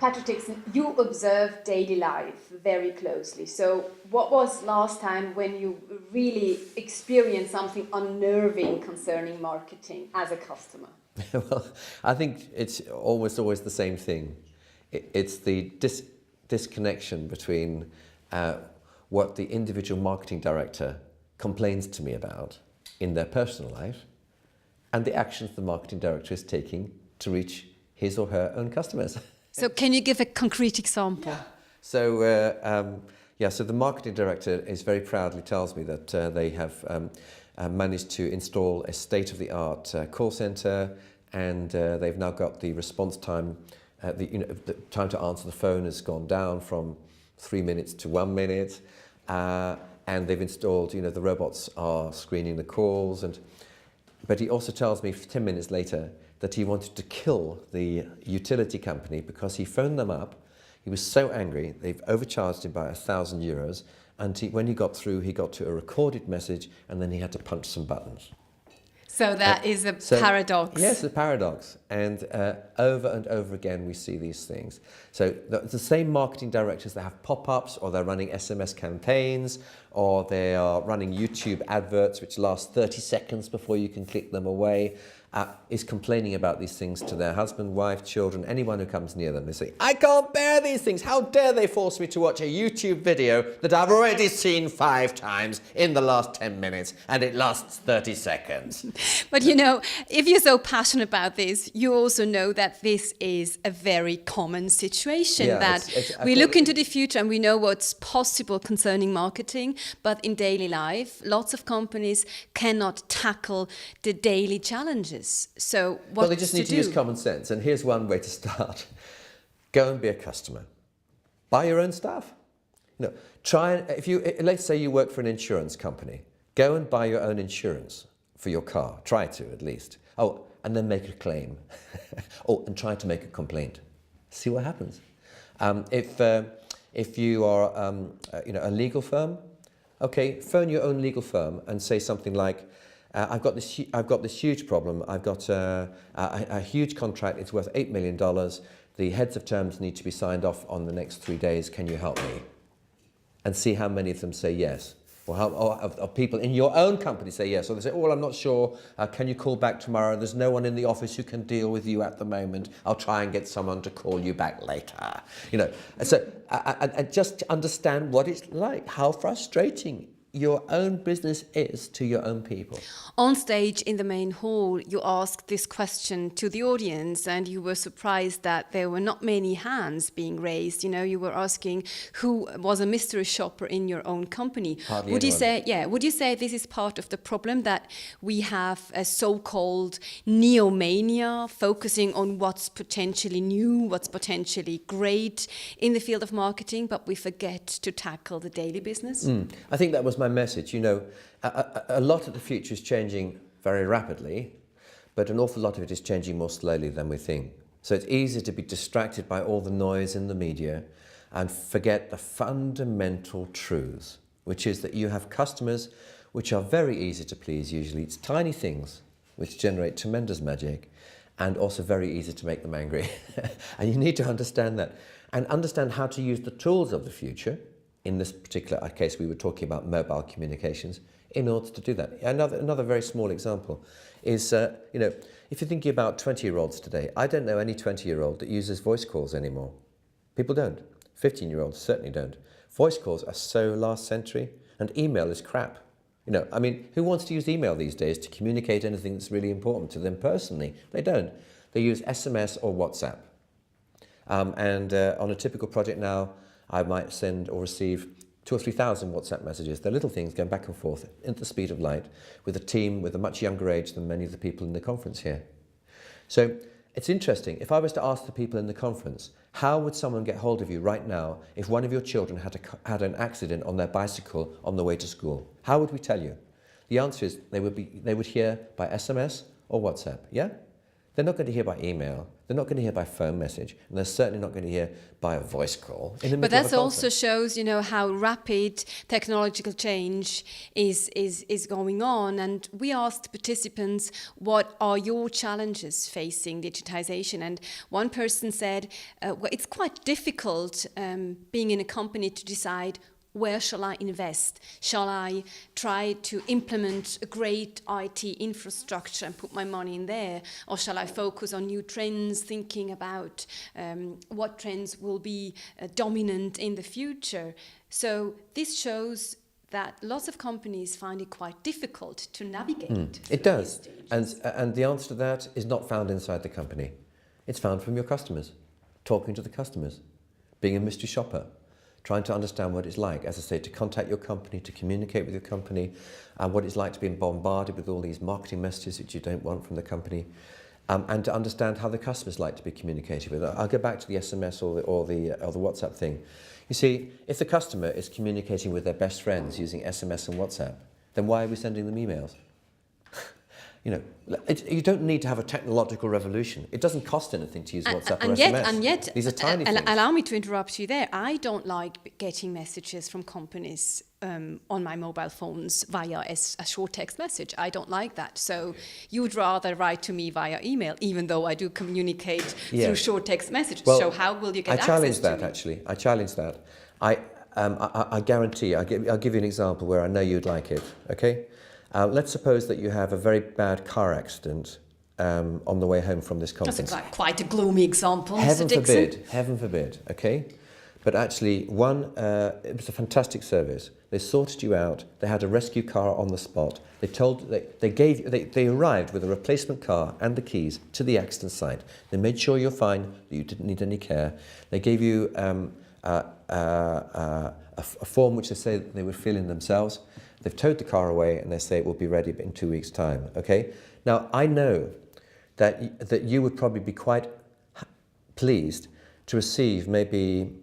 Patrick Dixon, you observe daily life very closely. So what was last time when you really experienced something unnerving concerning marketing as a customer? Well, I think it's almost always the same thing. It's the disconnection between what the individual marketing director complains to me about in their personal life and the actions the marketing director is taking to reach his or her own customers. So can you give a concrete example? Yeah. So the marketing director is very proudly tells me that they have managed to install a state-of-the-art call center, and they've now got the response time. The time to answer the phone has gone down from 3 minutes to 1 minute, and they've installed. The robots are screening the calls, but he also tells me 10 minutes later that he wanted to kill the utility company because he phoned them up. He was so angry, they've overcharged him by €1,000, and when he got through, he got to a recorded message, and then he had to punch some buttons. So that is a paradox. Yes, a paradox. And over and over again, we see these things. So the same marketing directors that have pop-ups, or they're running SMS campaigns, or they are running YouTube adverts, which last 30 seconds before you can click them away, is complaining about these things to their husband, wife, children, anyone who comes near them. They say, I can't bear these things. How dare they force me to watch a YouTube video that I've already seen 5 times in the last 10 minutes and it lasts 30 seconds. But if you're so passionate about this, you also know that this is a very common situation, we look into the future and we know what's possible concerning marketing, but in daily life, lots of companies cannot tackle the daily challenges. So what they just need to use common sense. And here's one way to start. Go and be a customer. Buy your own stuff. Let's say you work for an insurance company. Go and buy your own insurance for your car. Try to, at least. Oh, and then make a claim. And try to make a complaint. See what happens. If you are a legal firm, okay, phone your own legal firm and say something like, I've got this huge problem. I've got a huge contract. It's worth $8 million. The heads of terms need to be signed off on the next 3 days. Can you help me? And see how many of them say yes. Or people in your own company say yes. Or they say, well, I'm not sure. Can you call back tomorrow? There's no one in the office who can deal with you at the moment. I'll try and get someone to call you back later. So I just understand what it's like, how frustrating your own business is to your own people. On stage in the main hall, you asked this question to the audience and you were surprised that there were not many hands being raised. You were asking who was a mystery shopper in your own company. Hardly would anyone. Would you say this is part of the problem, that we have a so-called neomania, focusing on what's potentially new, what's potentially great in the field of marketing, but we forget to tackle the daily business? I think that was my message. A lot of the future is changing very rapidly, but an awful lot of it is changing more slowly than we think. So it's easy to be distracted by all the noise in the media and forget the fundamental truths, which is that you have customers which are very easy to please usually. It's tiny things which generate tremendous magic and also very easy to make them angry. And you need to understand that and understand how to use the tools of the future. In this particular case, we were talking about mobile communications in order to do that. Another very small example is, if you're thinking about 20-year-olds today, I don't know any 20-year-old that uses voice calls anymore. People don't. 15-year-olds certainly don't. Voice calls are so last century, and email is crap. Who wants to use email these days to communicate anything that's really important to them personally? They don't. They use SMS or WhatsApp. On a typical project now, I might send or receive 2,000 or 3,000 WhatsApp messages. They're little things going back and forth at the speed of light with a team with a much younger age than many of the people in the conference here. So it's interesting. If I was to ask the people in the conference, how would someone get hold of you right now if one of your children had an accident on their bicycle on the way to school? How would we tell you? The answer is they would hear by SMS or WhatsApp, yeah? They're not going to hear by email. They're not going to hear by phone message, and they're certainly not going to hear by a voice call in the middle But that of a also conference. shows, how rapid technological change is going on. And we asked participants, what are your challenges facing digitization? And one person said, well, it's quite difficult being in a company to decide, where shall I invest? Shall I try to implement a great IT infrastructure and put my money in there? Or shall I focus on new trends, thinking about what trends will be dominant in the future? So this shows that lots of companies find it quite difficult to navigate. It does. And the answer to that is not found inside the company. It's found from your customers, talking to the customers, being a mystery shopper, trying to understand what it's like, as I say, to contact your company, to communicate with your company, and what it's like to be bombarded with all these marketing messages which you don't want from the company, and to understand how the customers like to be communicated with. I'll go back to the SMS or the WhatsApp thing. You see, if the customer is communicating with their best friends using SMS and WhatsApp, then why are we sending them emails? You don't need to have a technological revolution. It doesn't cost anything to use WhatsApp or SMS. And yet, these are tiny things. Allow me to interrupt you there. I don't like getting messages from companies on my mobile phones via a short text message. I don't like that. So you would rather write to me via email, even though I do communicate through short text messages. Well, so how will you get access to I challenge that, me? actually. I challenge that. I guarantee, I'll give you an example where I know you'd like it, okay? Let's suppose that you have a very bad car accident on the way home from this conference. That's quite a gloomy example, Mr. Dixon. Heaven forbid, okay? But actually, it was a fantastic service. They sorted you out. They had a rescue car on the spot. They arrived with a replacement car and the keys to the accident site. They made sure you're fine, that you didn't need any care. They gave you a form which they say that they would fill in themselves. They've towed the car away and they say it will be ready in 2 weeks' time, okay? Now, I know that you would probably be quite pleased to receive maybe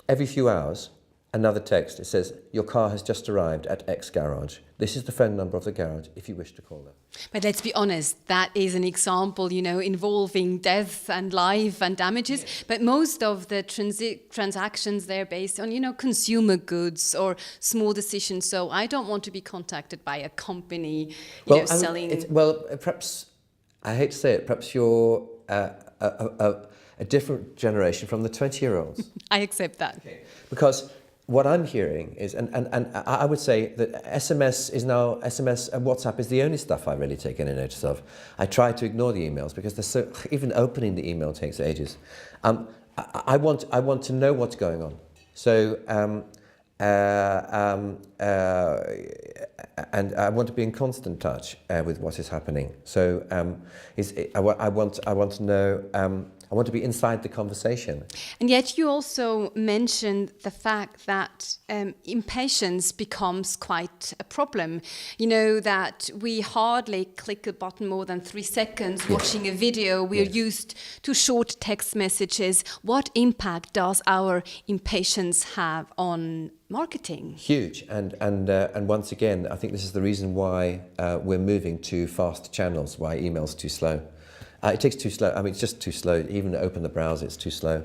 every few hours another text. It says, your car has just arrived at X garage. This is the phone number of the garage if you wish to call them. But let's be honest, that is an example, involving death and life and damages. Yes. But most of the transactions, they're based on, consumer goods or small decisions. So I don't want to be contacted by a company, selling... Perhaps, I hate to say it, perhaps you're a different generation from the 20-year-olds. I accept that. Okay. Because what I'm hearing is, and I would say that SMS and WhatsApp is the only stuff I really take any notice of. I try to ignore the emails because even opening the email takes ages. I want to know what's going on. So, and I want to be in constant touch with what is happening. So, I want to know. I want to be inside the conversation. And yet you also mentioned the fact that impatience becomes quite a problem. That we hardly click a button more than 3 seconds watching a video. We're used to short text messages. What impact does our impatience have on marketing? Huge. And once again, I think this is the reason why we're moving to fast channels, why email's too slow. It takes too slow. I mean, it's just too slow. Even to open the browser, it's too slow.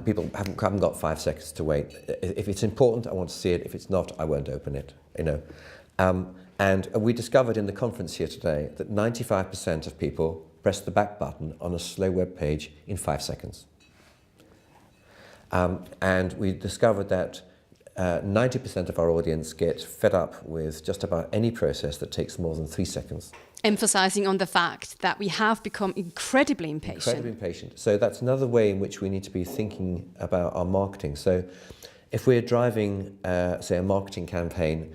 People haven't got 5 seconds to wait. If it's important, I want to see it. If it's not, I won't open it. And we discovered in the conference here today that 95% of people press the back button on a slow web page in 5 seconds. And we discovered that 90% of our audience get fed up with just about any process that takes more than 3 seconds. Emphasizing on the fact that we have become incredibly impatient. Incredibly impatient. So that's another way in which we need to be thinking about our marketing. So if we're driving, say, a marketing campaign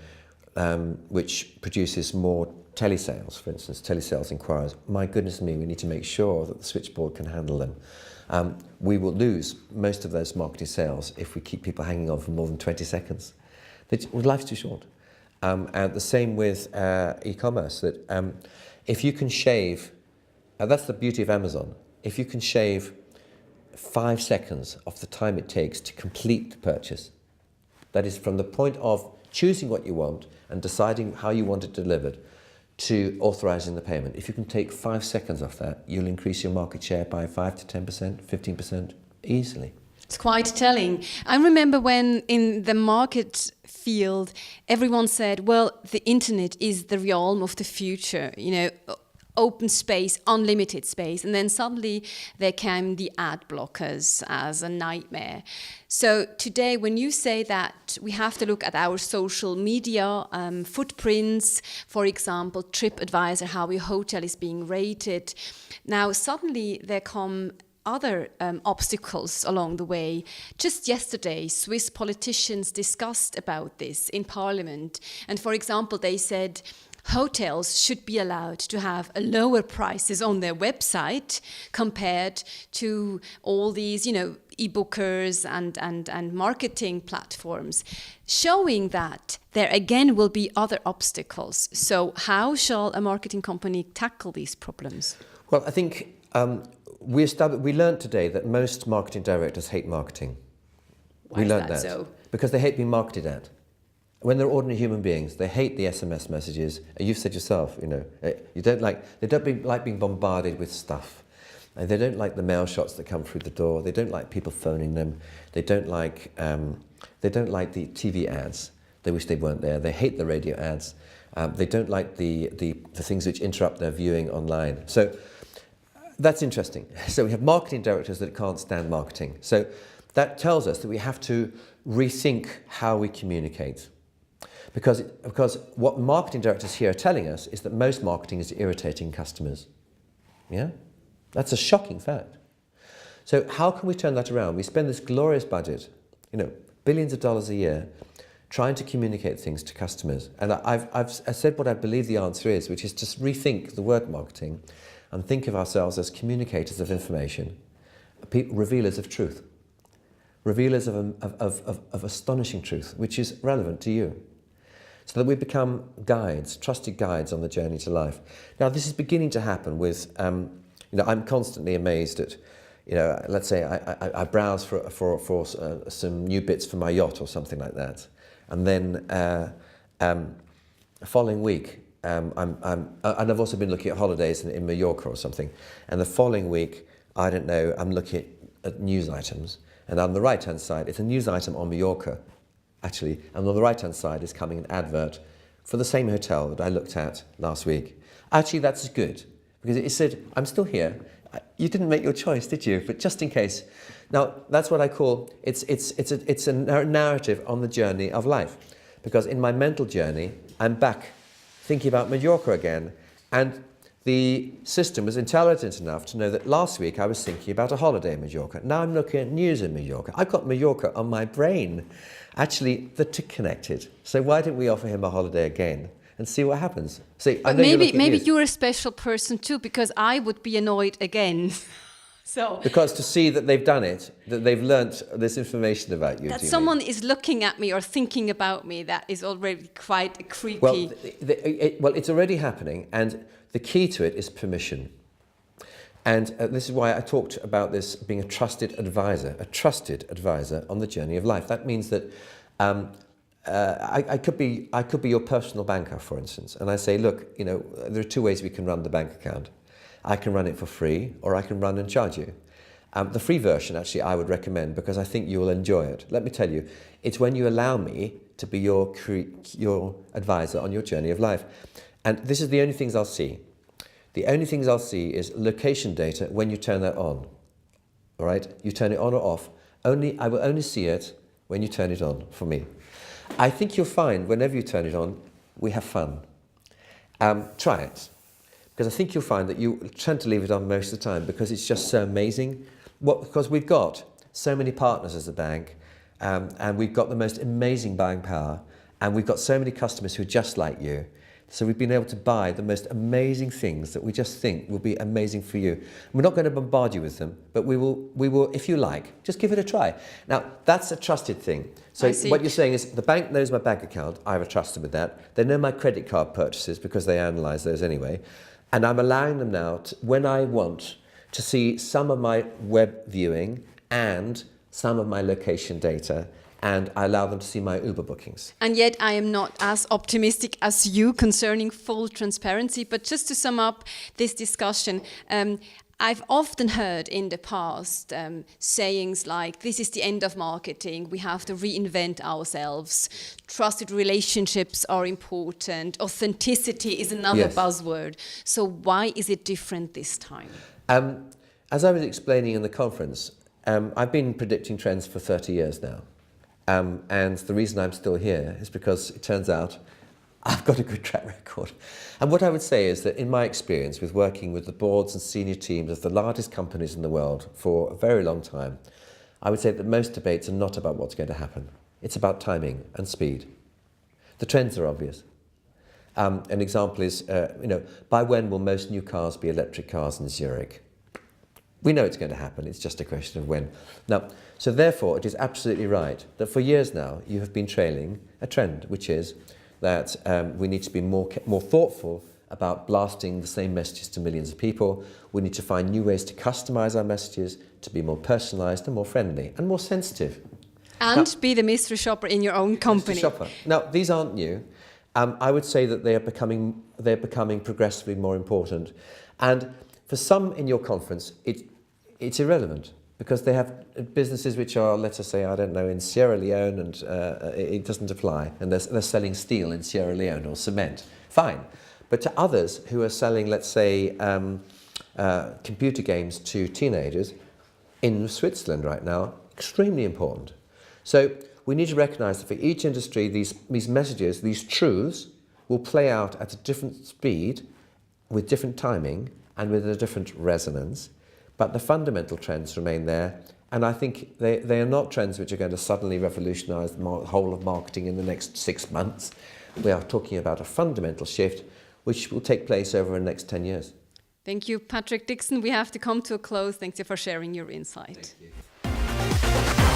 which produces more telesales, for instance, telesales inquiries, my goodness me, we need to make sure that the switchboard can handle them. We will lose most of those marketing sales if we keep people hanging on for more than 20 seconds. Life's too short. And the same with e-commerce, that if you can shave, that's the beauty of Amazon, if you can shave 5 seconds of the time it takes to complete the purchase, that is from the point of choosing what you want and deciding how you want it delivered, to authorizing the payment. If you can take 5 seconds off that, you'll increase your market share by 5 to 10%, 15% easily. It's quite telling. I remember when in the market field, everyone said, well, the internet is the realm of the future, you know, open space, unlimited space. And then suddenly there came the ad blockers as a nightmare. So today, when you say that we have to look at our social media footprints, for example, TripAdvisor, how your hotel is being rated, now suddenly there come other obstacles along the way. Just yesterday, Swiss politicians discussed about this in Parliament. And for example, they said hotels should be allowed to have a lower prices on their website compared to all these, you know, e-bookers and marketing platforms, showing that there again will be other obstacles. So how shall a marketing company tackle these problems? Well, I think we learned today that most marketing directors hate marketing. Why we learned is that so? Because they hate being marketed at. When they're ordinary human beings, they hate the SMS messages. You've said yourself, you know, they don't like being bombarded with stuff. And they don't like the mail shots that come through the door. They don't like people phoning them. They don't like the TV ads. They wish they weren't there. They hate the radio ads. They don't like the things which interrupt their viewing online. So that's interesting. So we have marketing directors that can't stand marketing. So that tells us that we have to rethink how we communicate. Because what marketing directors here are telling us is that most marketing is irritating customers. Yeah? That's a shocking fact. So how can we turn that around? We spend this glorious budget, you know, billions of dollars a year, trying to communicate things to customers. And I've said what I believe the answer is, which is just rethink the word marketing and think of ourselves as communicators of information, revealers of truth, revealers of astonishing truth, which is relevant to you. So that we become guides, trusted guides on the journey to life. Now, this is beginning to happen with, you know, I'm constantly amazed at, you know, let's say I browse for some new bits for my yacht or something like that. And then the following week, and I've also been looking at holidays in Mallorca or something. And the following week, I don't know, I'm looking at news items. And on the right-hand side, it's a news item on Mallorca, actually, and on the right-hand side is coming an advert for the same hotel that I looked at last week. Actually, that's good, because it said, I'm still here. You didn't make your choice, did you? But just in case. Now, that's what I call, it's a narrative on the journey of life. Because in my mental journey, I'm back thinking about Mallorca again, and the system was intelligent enough to know that last week I was thinking about a holiday in Mallorca. Now I'm looking at news in Mallorca. I've got Mallorca on my brain. Actually, they're connected. So why don't we offer him a holiday again and see what happens? See, but maybe you're a special person too, because I would be annoyed again. So because to see that they've done it, that they've learnt this information about you. That someone is looking at me or thinking about me, that is already quite creepy. Well, it's already happening, and the key to it is permission. And this is why I talked about this being a trusted advisor on the journey of life. That means that I could be your personal banker, for instance, and I say, look, you know, there are two ways we can run the bank account. I can run it for free, or I can run and charge you. The free version, actually, I would recommend, because I think you will enjoy it. Let me tell you, it's when you allow me to be your advisor on your journey of life. And this is the only things I'll see. The only things I'll see is location data when you turn that on. All right? You turn it on or off. I will only see it when you turn it on for me. I think you'll find whenever you turn it on, we have fun. Try it. Because I think you'll find that you tend to leave it on most of the time because it's just so amazing. Because we've got so many partners as a bank, and we've got the most amazing buying power, and we've got so many customers who are just like you. So we've been able to buy the most amazing things that we just think will be amazing for you. We're not going to bombard you with them, but we will, if you like, just give it a try. Now, that's a trusted thing. So what you're saying is the bank knows my bank account. I have a trust with that. They know my credit card purchases because they analyse those anyway. And I'm allowing them now, when I want, to see some of my web viewing and some of my location data and I allow them to see my Uber bookings. And yet I am not as optimistic as you concerning full transparency. But just to sum up this discussion, I've often heard in the past sayings like, this is the end of marketing, we have to reinvent ourselves, trusted relationships are important, authenticity is another buzzword. So why is it different this time? As I was explaining in the conference, I've been predicting trends for 30 years now. And the reason I'm still here is because it turns out I've got a good track record. And what I would say is that in my experience with working with the boards and senior teams of the largest companies in the world for a very long time, I would say that most debates are not about what's going to happen. It's about timing and speed. The trends are obvious. An example is, by when will most new cars be electric cars in Zurich? We know it's going to happen, it's just a question of when. Now, so therefore, it is absolutely right that for years now you have been trailing a trend, which is that we need to be more thoughtful about blasting the same messages to millions of people. We need to find new ways to customize our messages, to be more personalized and more friendly and more sensitive. And now, be the mystery shopper in your own company. Mystery shopper. Now, these aren't new. I would say that they're becoming progressively more important. And for some in your conference, it's irrelevant because they have businesses which are, let's just say, I don't know, in Sierra Leone, and it doesn't apply, and they're selling steel in Sierra Leone or cement. Fine. But to others who are selling, let's say, computer games to teenagers in Switzerland right now, extremely important. So we need to recognize that for each industry, these messages, these truths, will play out at a different speed, with different timing, and with a different resonance. But the fundamental trends remain there. And I think they are not trends which are going to suddenly revolutionize the whole of marketing in the next 6 months. We are talking about a fundamental shift which will take place over the next 10 years. Thank you, Patrick Dixon. We have to come to a close. Thank you for sharing your insight. Thank you.